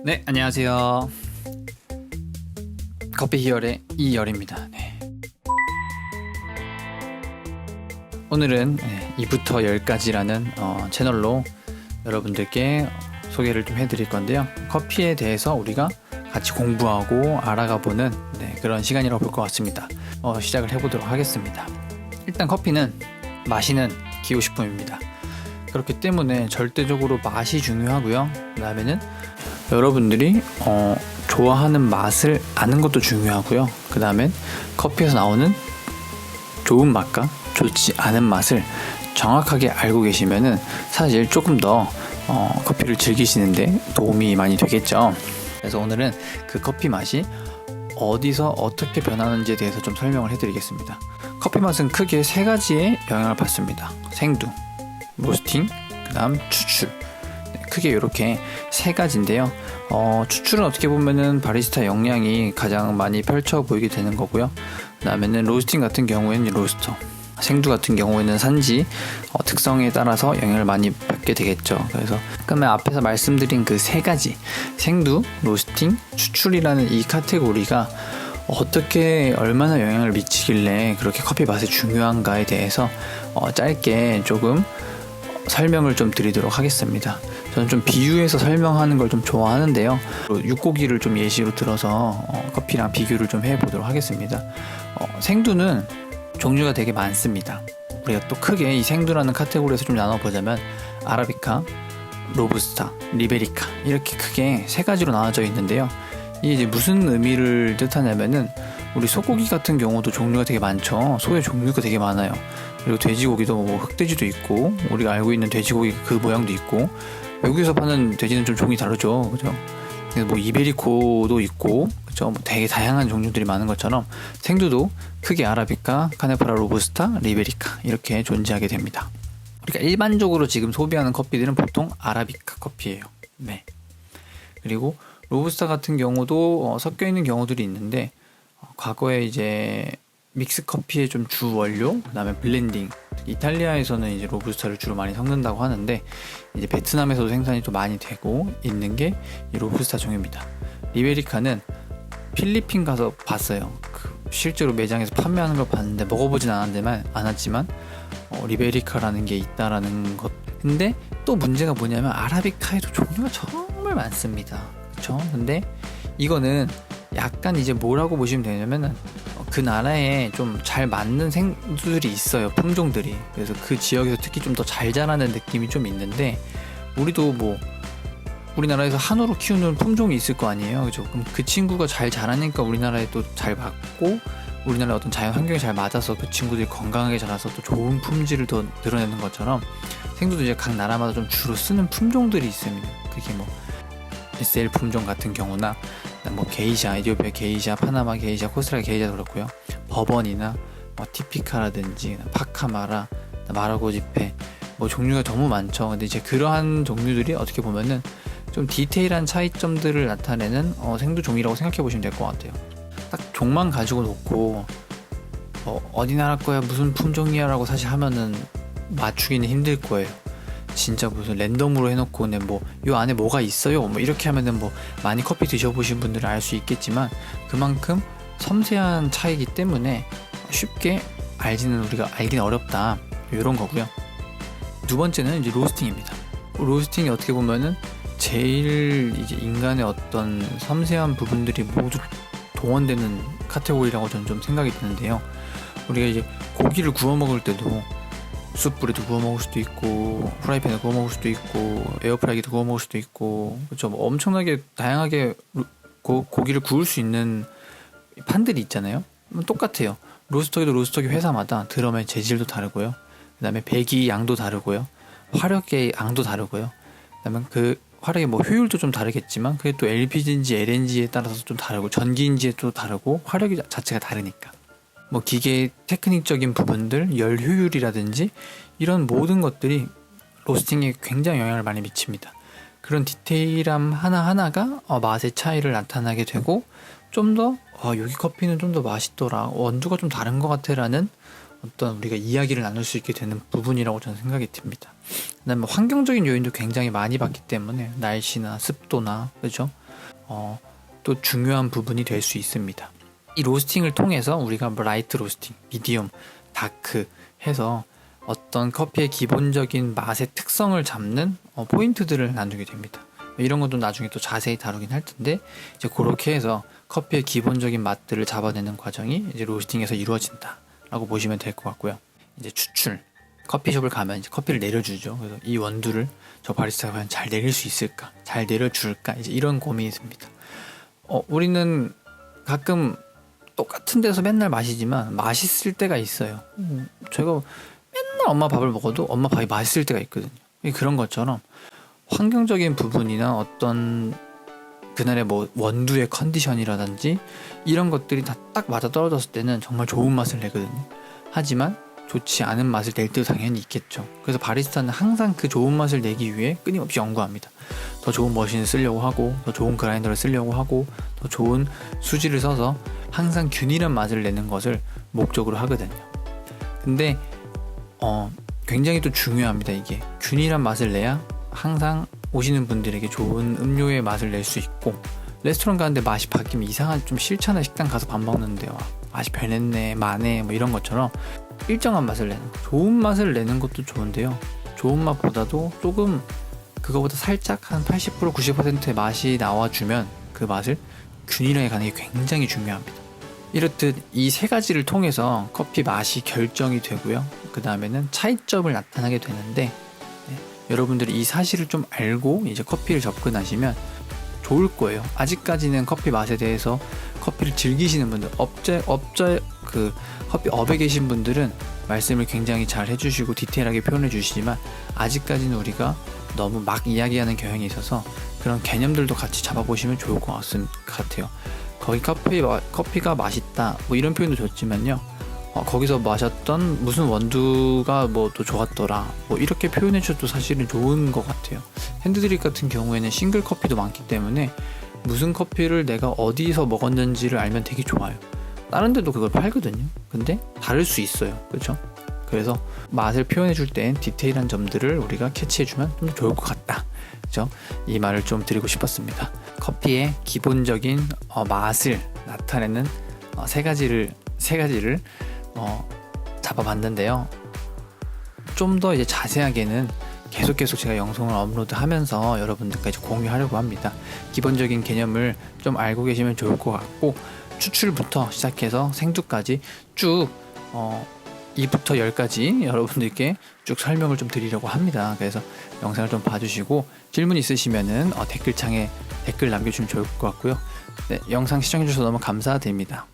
네, 안녕하세요. 커피 히어의 이열입니다. 네. 오늘은 2부터 10까지라는 채널로 여러분들께 소개를 좀 해드릴 건데요. 커피에 대해서 우리가 같이 공부하고 알아가보는 그런 시간이라고 볼 것 같습니다. 시작을 해보도록 하겠습니다. 일단 커피는 마시는 기호식품입니다. 그렇기 때문에 절대적으로 맛이 중요하고요. 그 다음에는 여러분들이 좋아하는 맛을 아는 것도 중요하고요. 그 다음엔 커피에서 나오는 좋은 맛과 좋지 않은 맛을 정확하게 알고 계시면은 사실 조금 더 커피를 즐기시는데 도움이 많이 되겠죠. 그래서 오늘은 그 커피 맛이 어디서 어떻게 변하는지에 대해서 좀 설명을 해드리겠습니다. 커피 맛은 크게 세 가지의 영향을 받습니다. 생두, 로스팅, 그 다음 추출. 크게 이렇게 세 가지인데요. 추출은 어떻게 보면은 바리스타 역량이 가장 많이 펼쳐 보이게 되는 거고요. 그 다음에는 로스팅 같은 경우에는 로스터, 생두 같은 경우에는 산지 특성에 따라서 영향을 많이 받게 되겠죠. 그래서 그러면 앞에서 말씀드린 그 세 가지 생두, 로스팅, 추출이라는 이 카테고리가 어떻게 얼마나 영향을 미치길래 그렇게 커피 맛이 중요한가에 대해서 짧게 조금 설명을 좀 드리도록 하겠습니다. 저는 좀 비유해서 설명하는 걸 좀 좋아하는데요. 육고기를 좀 예시로 들어서 커피랑 비교를 좀 해보도록 하겠습니다. 생두는 종류가 되게 많습니다. 우리가 또 크게 이 생두라는 카테고리에서 좀 나눠보자면 아라비카, 로부스타, 리베리카 이렇게 크게 세 가지로 나눠져 있는데요. 이게 이제 무슨 의미를 뜻하냐면은 우리 소고기 같은 경우도 종류가 되게 많죠. 소의 종류가 되게 많아요. 그리고 돼지고기도 뭐 흑돼지도 있고 우리가 알고 있는 돼지고기 그 모양도 있고 외국에서 파는 돼지는 좀 종이 다르죠, 그죠? 그래서 뭐 이베리코도 있고, 그죠? 뭐 되게 다양한 종류들이 많은 것처럼 생두도 크게 아라비카, 카네파라, 로부스타, 리베리카 이렇게 존재하게 됩니다. 우리가 일반적으로 지금 소비하는 커피들은 보통 아라비카 커피예요. 네. 그리고 로부스타 같은 경우도 섞여 있는 경우들이 있는데 과거에 이제 믹스 커피의 좀 주 원료, 그다음에 블렌딩. 이탈리아에서는 이제 로부스타를 주로 많이 섞는다고 하는데 이제 베트남에서도 생산이 또 많이 되고 있는 게 이 로부스타 종입니다. 리베리카는 필리핀 가서 봤어요. 실제로 매장에서 판매하는 걸 봤는데 먹어보진 않았지만 리베리카라는 게 있다라는 것. 근데 또 문제가 뭐냐면 아라비카에도 종류가 정말 많습니다. 그렇죠? 근데 이거는 약간 이제 뭐라고 보시면 되냐면은 그 나라에 좀 잘 맞는 생두들이 있어요, 품종들이. 그래서 그 지역에서 특히 좀 더 잘 자라는 느낌이 좀 있는데 우리도 뭐 우리나라에서 한우로 키우는 품종이 있을 거 아니에요, 그죠? 그럼 그 친구가 잘 자라니까 우리나라에 또 잘 맞고 우리나라의 어떤 자연 환경에 잘 맞아서 그 친구들이 건강하게 자라서 또 좋은 품질을 더 늘어내는 것처럼 생두도 이제 각 나라마다 좀 주로 쓰는 품종들이 있습니다. 그게 뭐 SL 품종 같은 경우나 뭐 게이샤, 에티오피아 게이샤, 파나마 게이샤, 코스타리카 게이샤도 그렇고요. 버번이나 뭐 티피카라든지 파카마라, 마라고지페 뭐 종류가 너무 많죠. 근데 이제 그러한 종류들이 어떻게 보면은 좀 디테일한 차이점들을 나타내는 생두 종이라고 생각해 보시면 될 것 같아요. 딱 종만 가지고 놓고 어디 나라 거야, 무슨 품종이야 라고 사실 하면은 맞추기는 힘들 거예요. 진짜 무슨 랜덤으로 해놓고 뭐 요 안에 뭐가 있어요 뭐 이렇게 하면은 뭐 많이 커피 드셔보신 분들은 알 수 있겠지만 그만큼 섬세한 차이기 때문에 쉽게 우리가 알기는 어렵다, 이런 거고요. 두 번째는 이제 로스팅입니다. 로스팅이 어떻게 보면은 제일 이제 인간의 어떤 섬세한 부분들이 모두 동원되는 카테고리라고 저는 좀 생각이 드는데요. 우리가 이제 고기를 구워 먹을 때도 숯불에도 구워 먹을 수도 있고 프라이팬에 구워 먹을 수도 있고 에어프라이기도 구워 먹을 수도 있고, 그렇죠? 뭐 엄청나게 다양하게 고기를 구울 수 있는 판들이 있잖아요. 똑같아요. 로스터기도 로스터기 회사마다 드럼의 재질도 다르고요. 그다음에 배기 양도 다르고요. 화력의 양도 다르고요. 그다음에 그 화력의 뭐 효율도 좀 다르겠지만 그게 또 LPG인지 LNG에 따라서 좀 다르고 전기인지에 또 다르고 화력이 자체가 다르니까. 뭐 기계 테크닉적인 부분들, 열 효율이라든지 이런 모든 것들이 로스팅에 굉장히 영향을 많이 미칩니다. 그런 디테일함 하나하나가 맛의 차이를 나타나게 되고 좀 더 여기 커피는 좀 더 맛있더라, 원두가 좀 다른 것 같아 라는 어떤 우리가 이야기를 나눌 수 있게 되는 부분이라고 저는 생각이 듭니다. 그다음에 환경적인 요인도 굉장히 많이 받기 때문에 날씨나 습도나, 그렇죠? 또 중요한 부분이 될 수 있습니다. 이 로스팅을 통해서 우리가 뭐 라이트 로스팅, 미디움, 다크 해서 어떤 커피의 기본적인 맛의 특성을 잡는 포인트들을 나누게 됩니다. 이런 것도 나중에 또 자세히 다루긴 할 텐데, 이제 그렇게 해서 커피의 기본적인 맛들을 잡아내는 과정이 이제 로스팅에서 이루어진다라고 보시면 될 것 같고요. 이제 추출. 커피숍을 가면 이제 커피를 내려주죠. 그래서 이 원두를 저 바리스타가 과연 잘 내릴 수 있을까? 잘 내려줄까? 이제 이런 고민이 듭니다. 우리는 가끔 똑같은 데서 맨날 마시지만 맛있을 때가 있어요. 제가 맨날 엄마 밥을 먹어도 엄마 밥이 맛있을 때가 있거든요. 그런 것처럼 환경적인 부분이나 어떤 그날의 뭐 원두의 컨디션이라든지 이런 것들이 다 딱 맞아 떨어졌을 때는 정말 좋은 맛을 내거든요. 하지만 좋지 않은 맛을 낼 때도 당연히 있겠죠. 그래서 바리스타는 항상 그 좋은 맛을 내기 위해 끊임없이 연구합니다. 더 좋은 머신을 쓰려고 하고, 더 좋은 그라인더를 쓰려고 하고, 더 좋은 수지를 써서 항상 균일한 맛을 내는 것을 목적으로 하거든요. 근데 굉장히 또 중요합니다. 이게 균일한 맛을 내야 항상 오시는 분들에게 좋은 음료의 맛을 낼 수 있고, 레스토랑 가는데 맛이 바뀌면 이상한, 좀 싫잖아. 식당 가서 밥 먹는데 맛이 변했네, 마네, 뭐 이런 것처럼 일정한 맛을 내는 거. 좋은 맛을 내는 것도 좋은데요, 좋은 맛보다도 조금 그거보다 살짝 한 80% 90%의 맛이 나와주면 그 맛을 균일하게 가는 게 굉장히 중요합니다. 이렇듯 이 세 가지를 통해서 커피 맛이 결정이 되고요, 그 다음에는 차이점을 나타나게 되는데, 여러분들이 이 사실을 좀 알고 이제 커피를 접근하시면 좋을 거예요. 아직까지는 커피 맛에 대해서 커피를 즐기시는 분들, 그 커피 업에 계신 분들은 말씀을 굉장히 잘 해주시고 디테일하게 표현해 주시지만, 아직까지는 우리가 너무 막 이야기하는 경향이 있어서 그런 개념들도 같이 잡아보시면 좋을 것 같아요. 거기 커피가 맛있다 뭐 이런 표현도 좋지만요, 거기서 마셨던 무슨 원두가 뭐 또 좋았더라 뭐 이렇게 표현해 주셔도 사실은 좋은 것 같아요. 핸드드립 같은 경우에는 싱글 커피도 많기 때문에 무슨 커피를 내가 어디서 먹었는지를 알면 되게 좋아요. 다른 데도 그걸 팔거든요. 근데 다를 수 있어요. 그렇죠? 그래서 맛을 표현해 줄 땐 디테일한 점들을 우리가 캐치해 주면 좀 좋을 것 같다. 그렇죠? 이 말을 좀 드리고 싶었습니다. 커피의 기본적인 맛을 나타내는 세 가지를 잡아봤는데요. 좀 더 이제 자세하게는 계속 제가 영상을 업로드하면서 여러분들까지 공유하려고 합니다. 기본적인 개념을 좀 알고 계시면 좋을 것 같고, 추출부터 시작해서 생두까지 쭉 2부터 10까지 여러분들께 쭉 설명을 좀 드리려고 합니다. 그래서 영상을 좀 봐주시고 질문 있으시면은 댓글창에 댓글 남겨주시면 좋을 것 같고요. 네, 영상 시청해주셔서 너무 감사드립니다.